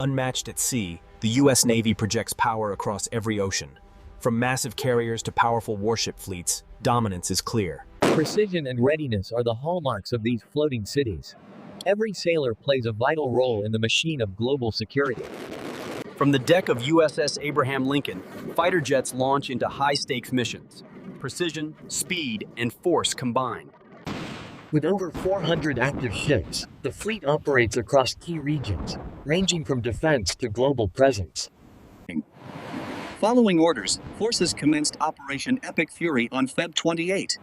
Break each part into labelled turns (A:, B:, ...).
A: Unmatched at sea, the U.S. Navy projects power across every ocean. From massive carriers to powerful warship fleets, dominance is clear.
B: Precision and readiness are the hallmarks of these floating cities. Every sailor plays a vital role in the machine of global security.
C: From the deck of USS Abraham Lincoln, fighter jets launch into high-stakes missions. Precision, speed, and force combine.
B: With over 400 active ships, the fleet operates across key regions, ranging from defense to global presence.
D: Following orders, forces commenced Operation Epic Fury on Feb 28.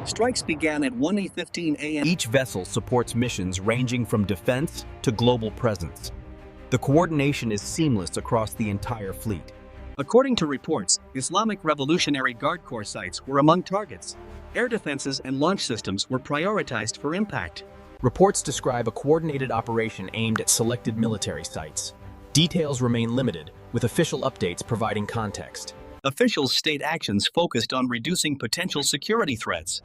D: Strikes began at 1:15 a.m.
A: Each vessel supports missions ranging from defense to global presence. The coordination is seamless across the entire fleet.
D: According to reports, Islamic Revolutionary Guard Corps sites were among targets. Air defenses and launch systems were prioritized for impact.
A: Reports describe a coordinated operation aimed at selected military sites. Details remain limited, with official updates providing context.
D: Officials state actions focused on reducing potential security threats.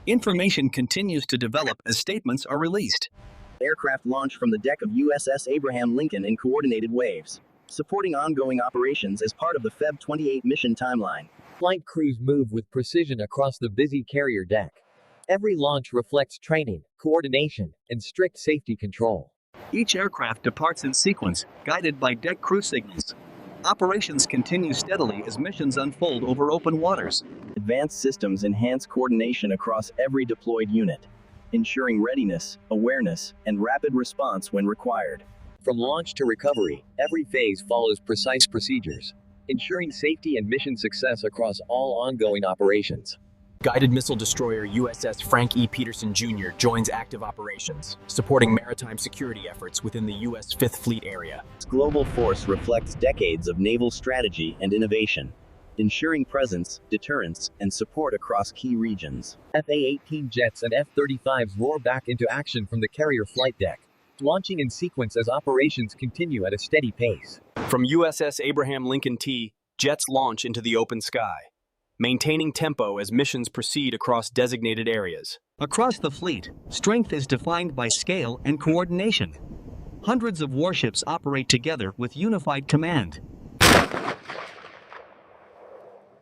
D: Information continues to develop as statements are released.
E: Aircraft launch from the deck of USS Abraham Lincoln in coordinated waves, supporting ongoing operations as part of the Feb 28 mission timeline.
B: Flight crews move with precision across the busy carrier deck. Every launch reflects training, coordination, and strict safety control.
D: Each aircraft departs in sequence, guided by deck crew signals. Operations continue steadily as missions unfold over open waters.
E: Advanced systems enhance coordination across every deployed unit, ensuring readiness, awareness, and rapid response when required.
B: From launch to recovery, every phase follows precise procedures, ensuring safety and mission success across all ongoing operations.
A: Guided missile destroyer USS Frank E. Peterson Jr. joins active operations, supporting maritime security efforts within the U.S. Fifth Fleet area.
E: This global force reflects decades of naval strategy and innovation, ensuring presence, deterrence, and support across key regions.
B: FA-18 jets and F-35s roar back into action from the carrier flight deck, launching in sequence as operations continue at a steady pace.
C: From USS Abraham Lincoln T, jets launch into the open sky, maintaining tempo as missions proceed across designated areas.
D: Across the fleet, strength is defined by scale and coordination. Hundreds of warships operate together with unified command.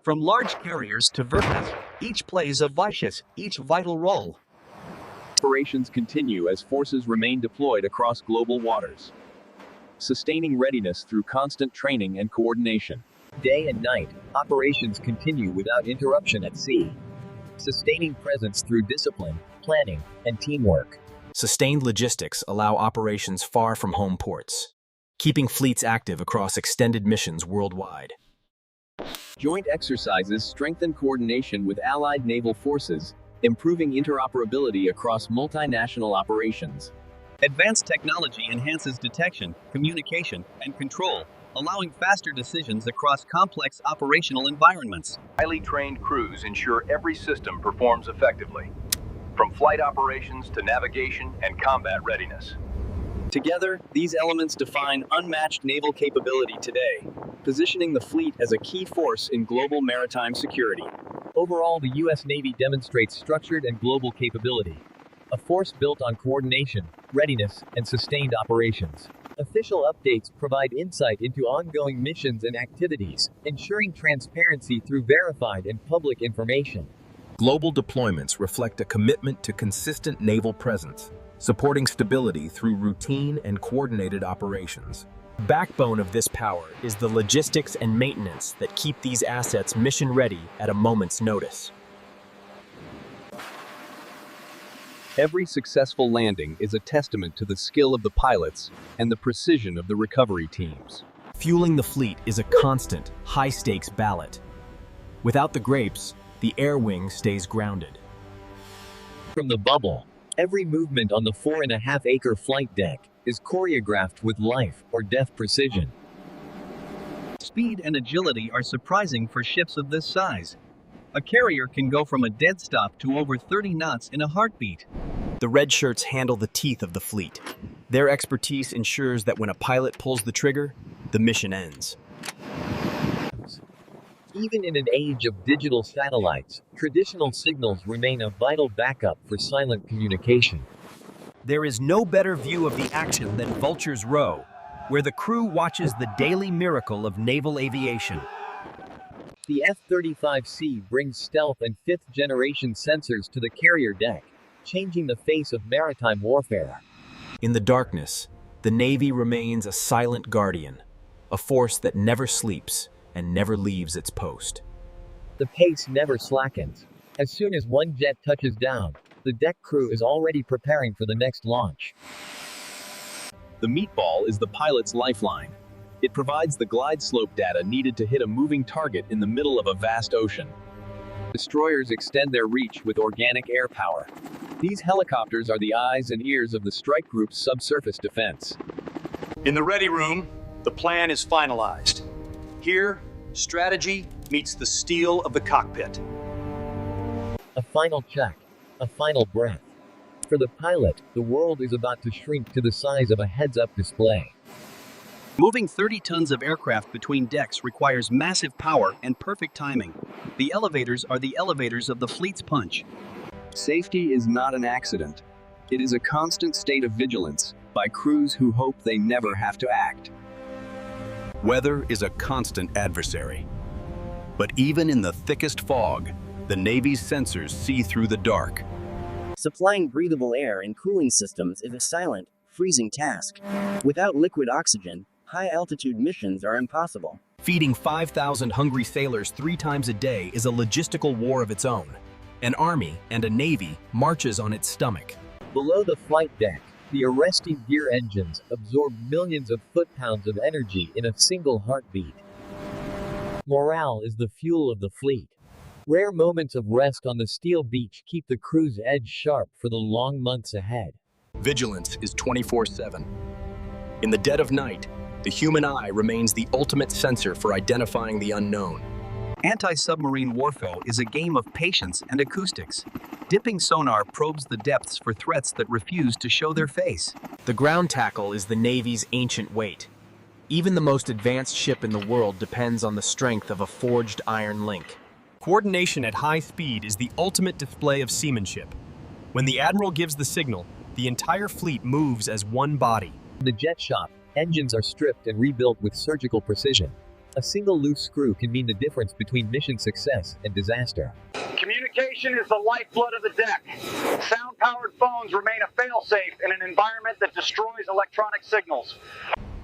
D: From large carriers to vertets, each plays a vital role.
F: Operations continue as forces remain deployed across global waters, sustaining readiness through constant training and coordination.
B: Day and night, operations continue without interruption at sea, sustaining presence through discipline, planning, and teamwork.
A: Sustained logistics allow operations far from home ports, keeping fleets active across extended missions worldwide.
F: Joint exercises strengthen coordination with allied naval forces, improving interoperability across multinational operations.
D: Advanced technology enhances detection, communication, and control, allowing faster decisions across complex operational environments.
G: Highly trained crews ensure every system performs effectively, from flight operations to navigation and combat readiness.
E: Together, these elements define unmatched naval capability today, positioning the fleet as a key force in global maritime security.
B: Overall, the U.S. Navy demonstrates structured and global capability, a force built on coordination, readiness, and sustained operations. Official updates provide insight into ongoing missions and activities, ensuring transparency through verified and public information.
A: Global deployments reflect a commitment to consistent naval presence, supporting stability through routine and coordinated operations. Backbone of this power is the logistics and maintenance that keep these assets mission-ready at a moment's notice.
F: Every successful landing is a testament to the skill of the pilots and the precision of the recovery teams.
A: Fueling the fleet is a constant, high-stakes ballot. Without the grapes, the air wing stays grounded.
B: From the bubble, every movement on the 4.5-acre flight deck is choreographed with life or death precision.
D: Speed and agility are surprising for ships of this size. A carrier can go from a dead stop to over 30 knots in a heartbeat.
A: The red shirts handle the teeth of the fleet. Their expertise ensures that when a pilot pulls the trigger, the mission ends.
B: Even in an age of digital satellites, traditional signals remain a vital backup for silent communication.
C: There is no better view of the action than Vulture's Row,
A: where the crew watches the daily miracle of naval aviation.
B: The F-35C brings stealth and fifth-generation sensors to the carrier deck, changing the face of maritime warfare.
A: In the darkness, the Navy remains a silent guardian, a force that never sleeps and never leaves its post.
B: The pace never slackens. As soon as one jet touches down, the deck crew is already preparing for the next launch.
E: The meatball is the pilot's lifeline. It provides the glide slope data needed to hit a moving target in the middle of a vast ocean. Destroyers extend their reach with organic air power. These helicopters are the eyes and ears of the strike group's subsurface defense.
H: In the ready room, the plan is finalized. Here, strategy meets the steel of the cockpit.
B: A final check. A final breath. For the pilot, the world is about to shrink to the size of a heads-up display.
C: Moving 30 tons of aircraft between decks requires massive power and perfect timing. The elevators are the elevators of the fleet's punch.
E: Safety is not an accident. It is a constant state of vigilance by crews who hope they never have to act.
C: Weather is a constant adversary. But even in the thickest fog, the Navy's sensors see through the dark.
I: Supplying breathable air and cooling systems is a silent, freezing task. Without liquid oxygen, high-altitude missions are impossible.
A: Feeding 5,000 hungry sailors 3 times a day is a logistical war of its own. An army and a navy marches on its stomach.
B: Below the flight deck, the arresting gear engines absorb millions of foot-pounds of energy in a single heartbeat. Morale is the fuel of the fleet. Rare moments of rest on the steel beach keep the crew's edge sharp for the long months ahead.
C: Vigilance is 24/7. In the dead of night, the human eye remains the ultimate sensor for identifying the unknown. Anti-submarine warfare is a game of patience and acoustics. Dipping sonar probes the depths for threats that refuse to show their face.
A: The ground tackle is the Navy's ancient weight. Even the most advanced ship in the world depends on the strength of a forged iron link. Coordination at high speed is the ultimate display of seamanship. When the admiral gives the signal, the entire fleet moves as one body.
B: In the jet shop, engines are stripped and rebuilt with surgical precision. A single loose screw can mean the difference between mission success and disaster.
J: Communication is the lifeblood of the deck. Sound-powered phones remain a failsafe in an environment that destroys electronic signals.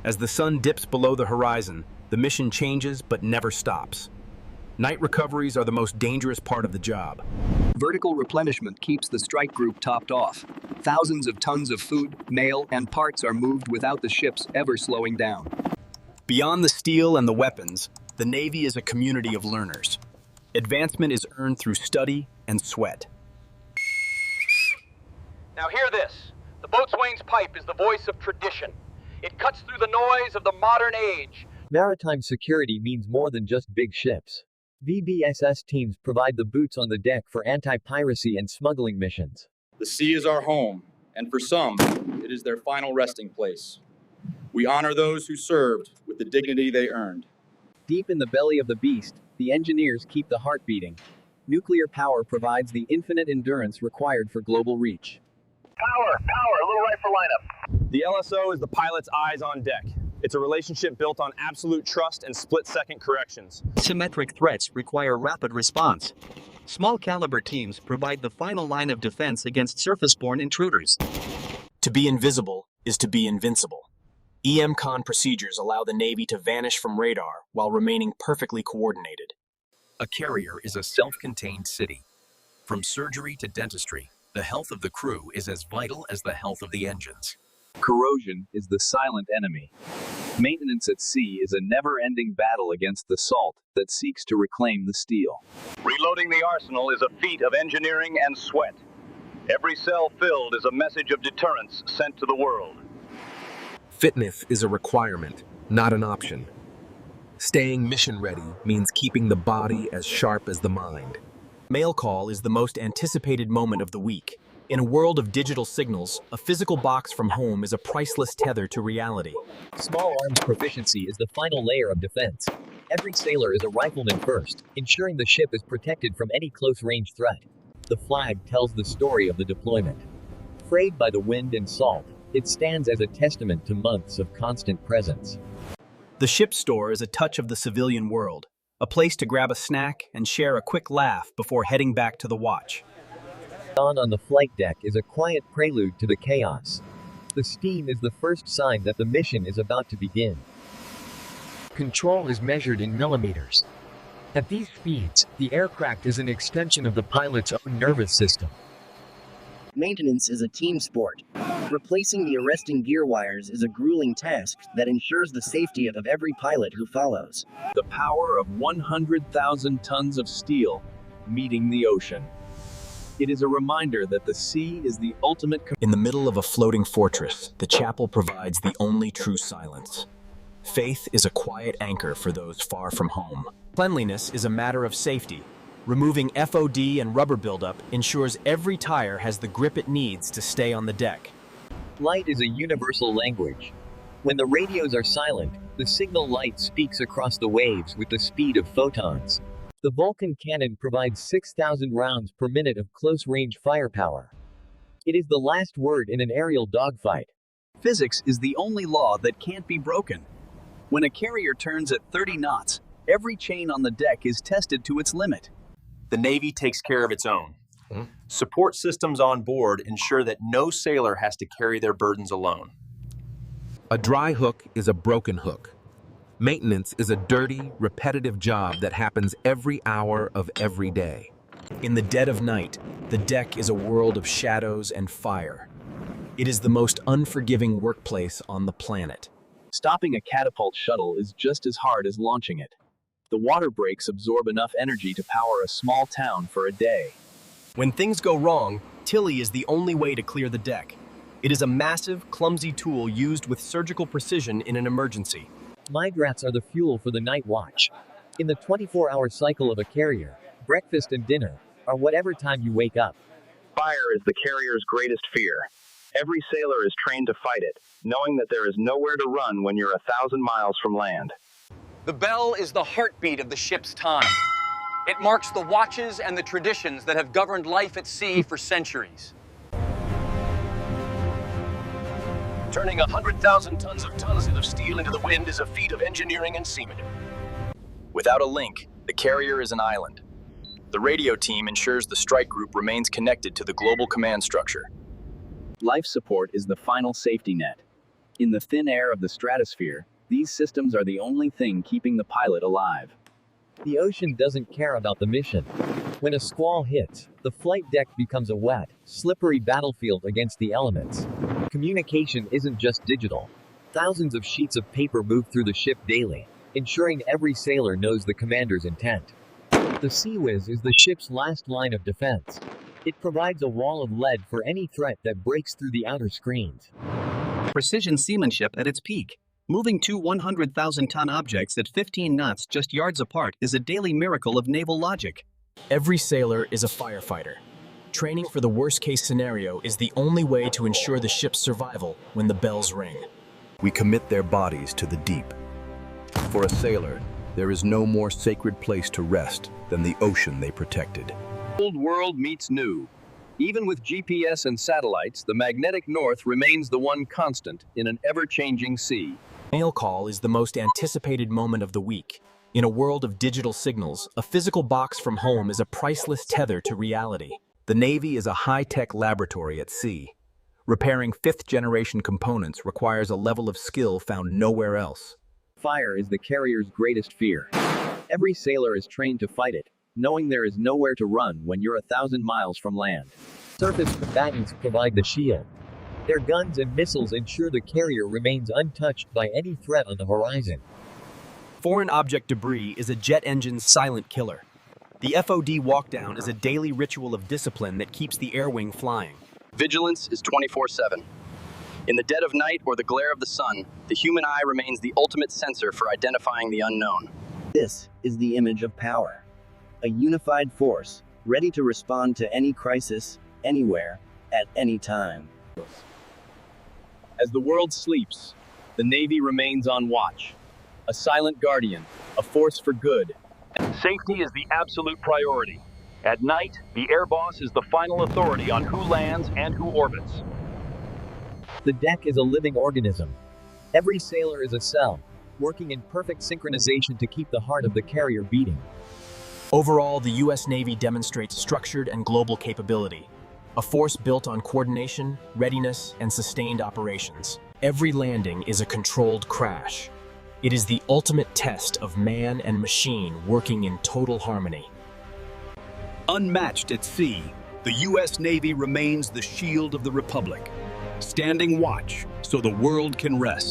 A: As the sun dips below the horizon, the mission changes but never stops. Night recoveries are the most dangerous part of the job.
C: Vertical replenishment keeps the strike group topped off. Thousands of tons of food, mail, and parts are moved without the ships ever slowing down. Beyond the steel and the weapons, the Navy is a community of learners. Advancement is earned through study and sweat.
G: Now hear this. The boatswain's pipe is the voice of tradition. It cuts through the noise of the modern age.
B: Maritime security means more than just big ships. VBSS teams provide the boots on the deck for anti-piracy and smuggling missions.
K: The sea is our home, and for some, it is their final resting place. We honor those who served with the dignity they earned.
B: Deep in the belly of the beast, the engineers keep the heart beating. Nuclear power provides the infinite endurance required for global reach.
J: Power, a little right for lineup.
L: The LSO is the pilot's eyes on deck. It's a relationship built on absolute trust and split-second corrections.
C: Symmetric threats require rapid response. Small caliber teams provide the final line of defense against surface-borne intruders.
A: To be invisible is to be invincible. EMCON procedures allow the Navy to vanish from radar while remaining perfectly coordinated.
M: A carrier is a self-contained city. From surgery to dentistry, the health of the crew is as vital as the health of the engines.
E: Corrosion is the silent enemy. Maintenance at sea is a never-ending battle against the salt that seeks to reclaim the steel.
G: Reloading the arsenal is a feat of engineering and sweat. Every cell filled is a message of deterrence sent to the world.
A: Fitness is a requirement, not an option. Staying mission-ready means keeping the body as sharp as the mind. Mail call is the most anticipated moment of the week. In a world of digital signals, a physical box from home is a priceless tether to reality.
B: Small arms proficiency is the final layer of defense. Every sailor is a rifleman first, ensuring the ship is protected from any close-range threat. The flag tells the story of the deployment. Frayed by the wind and salt, It stands as a testament to months of constant presence.
A: The ship's store is a touch of the civilian world, a place to grab a snack and share a quick laugh before heading back to the watch.
B: Dawn on the flight deck is a quiet prelude to the chaos. The steam is the first sign that the mission is about to begin. Control is measured in millimeters. At these speeds, the aircraft is an extension of the pilot's own nervous system.
I: Maintenance is a team sport. Replacing the arresting gear wires is a grueling task that ensures the safety of every pilot who follows.
C: The power of 100,000 tons of steel meeting the ocean. It is a reminder that the sea is the ultimate.
A: In the middle of a floating fortress, the chapel provides the only true silence. Faith is a quiet anchor for those far from home. Cleanliness is a matter of safety. Removing FOD and rubber buildup ensures every tire has the grip it needs to stay on the deck.
B: Light is a universal language. When the radios are silent, the signal light speaks across the waves with the speed of photons. The Vulcan cannon provides 6,000 rounds per minute of close-range firepower. It is the last word in an aerial dogfight.
D: Physics is the only law that can't be broken. When a carrier turns at 30 knots, every chain on the deck is tested to its limit.
E: The Navy takes care of its own. Support systems on board ensure that no sailor has to carry their burdens alone.
A: A dry hook is a broken hook. Maintenance is a dirty, repetitive job that happens every hour of every day. In the dead of night, the deck is a world of shadows and fire. It is the most unforgiving workplace on the planet.
C: Stopping a catapult shuttle is just as hard as launching it. The water breaks absorb enough energy to power a small town for a day.
N: When things go wrong, Tilly is the only way to clear the deck. It is a massive, clumsy tool used with surgical precision in an emergency.
B: Migrats are the fuel for the night watch. In the 24-hour cycle of a carrier, breakfast and dinner are whatever time you wake up.
J: Fire is the carrier's greatest fear. Every sailor is trained to fight it, knowing that there is nowhere to run when you're 1,000 miles from land.
O: The bell is the heartbeat of the ship's time. It marks the watches and the traditions that have governed life at sea for centuries.
M: Turning 100,000 tons of steel into the wind is a feat of engineering and seamanship.
C: Without a link, the carrier is an island. The radio team ensures the strike group remains connected to the global command structure. Life support is the final safety net. In the thin air of the stratosphere, these systems are the only thing keeping the pilot alive.
B: The ocean doesn't care about the mission. When a squall hits, the flight deck becomes a wet, slippery battlefield against the elements. Communication isn't just digital. Thousands of sheets of paper move through the ship daily, ensuring every sailor knows the commander's intent. The Sea Whiz is the ship's last line of defense. It provides a wall of lead for any threat that breaks through the outer screens.
D: Precision seamanship at its peak. Moving two 100,000-ton objects at 15 knots just yards apart is a daily miracle of naval logic.
A: Every sailor is a firefighter. Training for the worst-case scenario is the only way to ensure the ship's survival when the bells ring.
P: We commit their bodies to the deep. For a sailor, there is no more sacred place to rest than the ocean they protected.
C: Old world meets new. Even with GPS and satellites, the magnetic north remains the one constant in an ever-changing sea.
A: Mail call is the most anticipated moment of the week. In a world of digital signals, a physical box from home is a priceless tether to reality. The Navy is a high-tech laboratory at sea. Repairing fifth-generation components requires a level of skill found nowhere else.
B: Fire is the carrier's greatest fear. Every sailor is trained to fight it, knowing there is nowhere to run when you're 1,000 miles from land. Surface combatants provide the shield. Their guns and missiles ensure the carrier remains untouched by any threat on the horizon.
N: Foreign object debris is a jet engine's silent killer. The FOD walkdown is a daily ritual of discipline that keeps the air wing flying.
C: Vigilance is 24/7. In the dead of night or the glare of the sun, the human eye remains the ultimate sensor for identifying the unknown.
I: This is the image of power. A unified force, ready to respond to any crisis, anywhere, at any time.
C: As the world sleeps, the Navy remains on watch. A silent guardian, a force for good.
G: Safety is the absolute priority. At night, the air boss is the final authority on who lands and who orbits.
B: The deck is a living organism. Every sailor is a cell, working in perfect synchronization to keep the heart of the carrier beating.
A: Overall, the U.S. Navy demonstrates structured and global capability, a force built on coordination, readiness, and sustained operations. Every landing is a controlled crash. It is the ultimate test of man and machine working in total harmony.
C: Unmatched at sea, the U.S. Navy remains the shield of the Republic, standing watch so the world can rest.